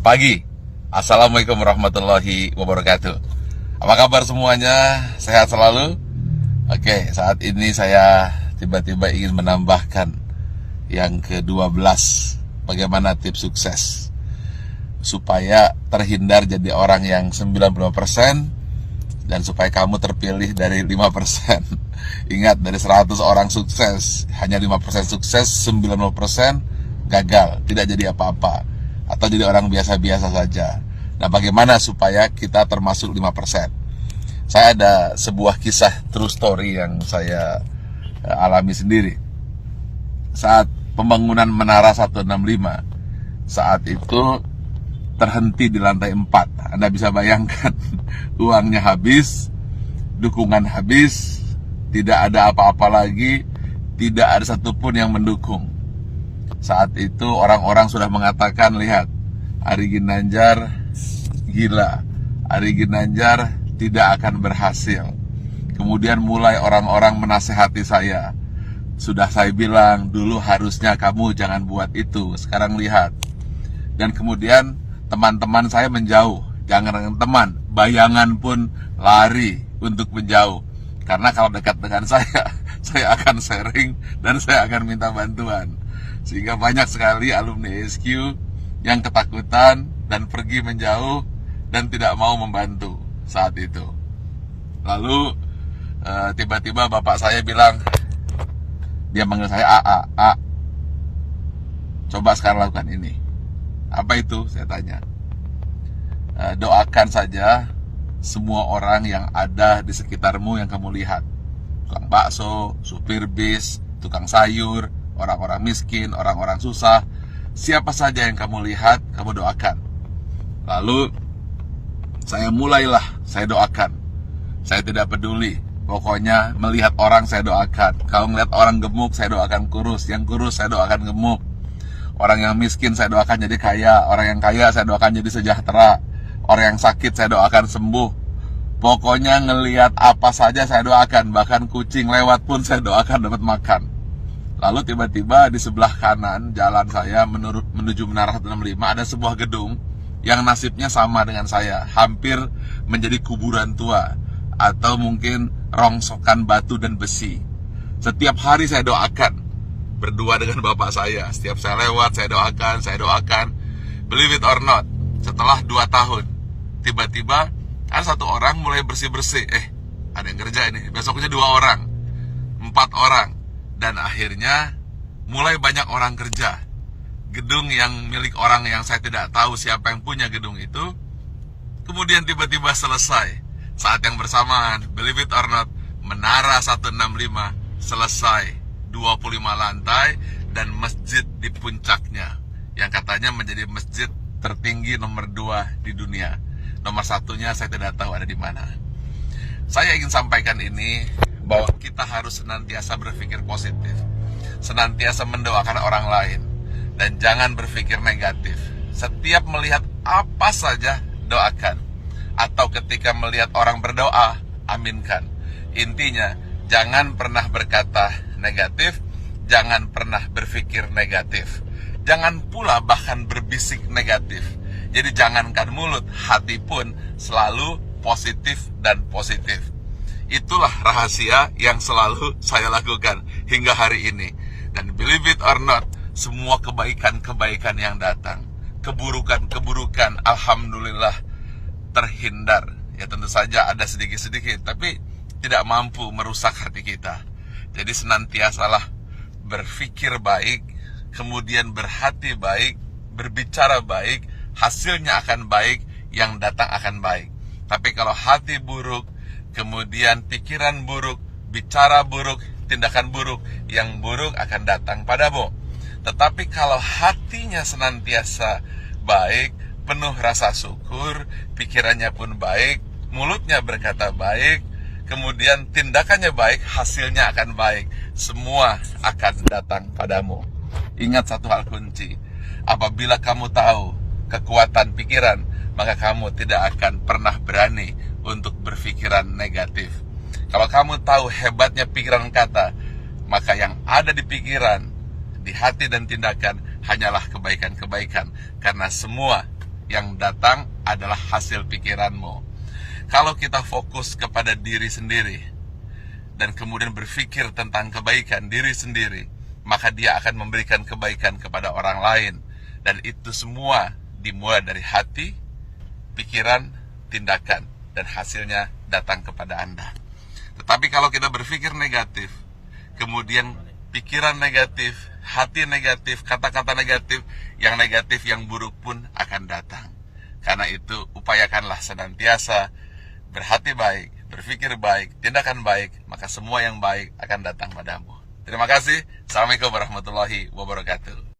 pagi. Assalamualaikum warahmatullahi wabarakatuh. Apa kabar semuanya? Sehat selalu? Oke, saat ini saya tiba-tiba ingin menambahkan yang ke-12. Bagaimana tips sukses supaya terhindar jadi orang yang 95% dan supaya kamu terpilih dari 5%. Ingat, dari 100 orang sukses, hanya 5% sukses, 90% gagal, tidak jadi apa-apa, atau jadi orang biasa-biasa saja. Nah, bagaimana supaya kita termasuk 5%? Saya ada sebuah kisah true story yang saya alami sendiri. Saat pembangunan Menara 165, saat itu terhenti di lantai 4. Anda bisa bayangkan, uangnya habis, dukungan habis, tidak ada apa-apa lagi, tidak ada satupun yang mendukung. Saat itu orang-orang sudah mengatakan, lihat, Ari Ginanjar gila, Ari Ginanjar tidak akan berhasil. Kemudian mulai orang-orang menasehati saya. Sudah saya bilang, dulu harusnya kamu jangan buat itu, sekarang lihat. Dan kemudian teman-teman saya menjauh. Jangan dengan teman, bayangan pun lari untuk menjauh. Karena kalau dekat dengan saya akan sharing dan saya akan minta bantuan. Sehingga banyak sekali alumni SQ yang ketakutan dan pergi menjauh dan tidak mau membantu saat itu. Lalu tiba-tiba bapak saya bilang, dia manggil saya A, coba sekarang lakukan ini. Apa itu? Saya tanya. Doakan saja semua orang yang ada di sekitarmu yang kamu lihat. Tukang bakso, supir bis, tukang sayur, orang-orang miskin, orang-orang susah. Siapa saja yang kamu lihat, kamu doakan. Lalu saya mulailah, saya doakan. Saya tidak peduli, pokoknya melihat orang saya doakan. Kalau melihat orang gemuk, saya doakan kurus. Yang kurus saya doakan gemuk. Orang yang miskin saya doakan jadi kaya. Orang yang kaya saya doakan jadi sejahtera. Orang yang sakit saya doakan sembuh. Pokoknya ngelihat apa saja saya doakan. Bahkan kucing lewat pun saya doakan dapat makan. Lalu tiba-tiba di sebelah kanan jalan saya menuju Menara 165 ada sebuah gedung yang nasibnya sama dengan saya. Hampir menjadi kuburan tua atau mungkin rongsokan batu dan besi. Setiap hari saya doakan. Berdua dengan bapak saya. Setiap saya lewat saya doakan. Believe it or not, setelah 2 tahun tiba-tiba ada satu orang mulai bersih-bersih. Ada yang kerja ini. Besoknya 2 orang, 4 orang. Dan akhirnya mulai banyak orang kerja. Gedung yang milik orang yang saya tidak tahu siapa yang punya gedung itu, kemudian tiba-tiba selesai. Saat yang bersamaan, believe it or not, Menara 165 selesai, 25 lantai dan masjid di puncaknya, yang katanya menjadi masjid tertinggi nomor 2 di dunia. Nomor 1-nya saya tidak tahu ada di mana. Saya ingin sampaikan ini, bahwa kita harus senantiasa berpikir positif, senantiasa mendoakan orang lain, dan jangan berpikir negatif. Setiap melihat apa saja, doakan. Atau ketika melihat orang berdoa, aminkan. Intinya, jangan pernah berkata negatif, jangan pernah berpikir negatif. Jangan pula bahkan berbisik negatif. Jadi jangankan mulut, hati pun selalu positif dan positif. Itulah rahasia yang selalu saya lakukan hingga hari ini. Dan believe it or not, semua kebaikan-kebaikan yang datang, keburukan-keburukan, alhamdulillah terhindar. Ya tentu saja ada sedikit-sedikit, tapi tidak mampu merusak hati kita. Jadi senantiasalah berpikir baik, kemudian berhati baik, berbicara baik, hasilnya akan baik, yang datang akan baik. Tapi kalau hati buruk, kemudian pikiran buruk, bicara buruk, tindakan buruk, yang buruk akan datang padamu. Tetapi kalau hatinya senantiasa baik, penuh rasa syukur, pikirannya pun baik, mulutnya berkata baik, kemudian tindakannya baik, hasilnya akan baik. Semua akan datang padamu. Ingat satu hal kunci, apabila kamu tahu kekuatan pikiran, maka kamu tidak akan pernah berani untuk berpikiran negatif. Kalau kamu tahu hebatnya pikiran kata, maka yang ada di pikiran, di hati dan tindakan hanyalah kebaikan-kebaikan. Karena semua yang datang adalah hasil pikiranmu. Kalau kita fokus kepada diri sendiri dan kemudian berpikir tentang kebaikan diri sendiri, maka dia akan memberikan kebaikan kepada orang lain. Dan itu semua dimulai dari hati, pikiran, tindakan, dan hasilnya datang kepada Anda. Tetapi kalau kita berpikir negatif, kemudian pikiran negatif, hati negatif, kata-kata negatif, yang buruk pun akan datang. Karena itu, upayakanlah senantiasa berhati baik, berpikir baik, tindakan baik, maka semua yang baik akan datang padamu. Terima kasih. Assalamualaikum warahmatullahi wabarakatuh.